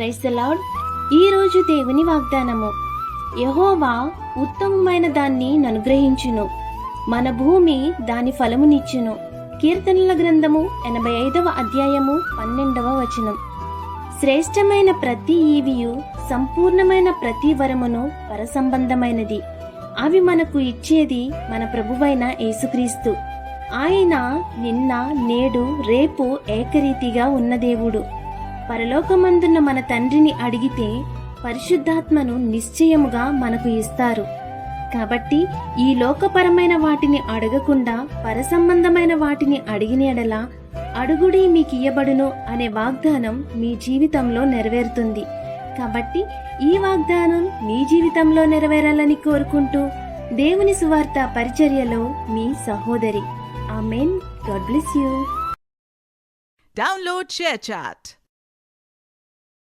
Praise the lord. ఈరోజు దేవుని వాగ్దానము. యెహోవా ఉత్తమమైన దాన్ని అనుగ్రహించును, మన భూమి దాని ఫలమునిచ్చును. కీర్తనల గ్రంథము 85వ అధ్యాయము 12వ వచనం. శ్రేష్టమైన ప్రతి ఈవియు సంపూర్ణమైన ప్రతి వరమును పరసంబంధమైనది. అవి మనకు ఇచ్చేది మన ప్రభువైన యేసుక్రీస్తు. ఆయన నిన్న నేడు రేపు ఏకరీతిగా ఉన్న దేవుడు. పరలోకమందున్న మన తండ్రిని అడిగితే పరిశుద్ధాత్మను నిశ్చయముగా మనకు ఇస్తారు. కాబట్టి ఈ లోకపరమైన వాటిని అడగకుండా పరసంబంధమైన వాటిని అడిగిన ఎడల అడుగుడి మీకు ఇయ్యబడును అనే వాగ్దానం మీ జీవితంలో నెరవేరుతుంది. కాబట్టి ఈ వాగ్దానం మీ జీవితంలో నెరవేరాలని కోరుకుంటూ దేవుని సువార్త పరిచర్యలో మీ సహోదరి. ఆమేన్. God bless you. Download ShareChat.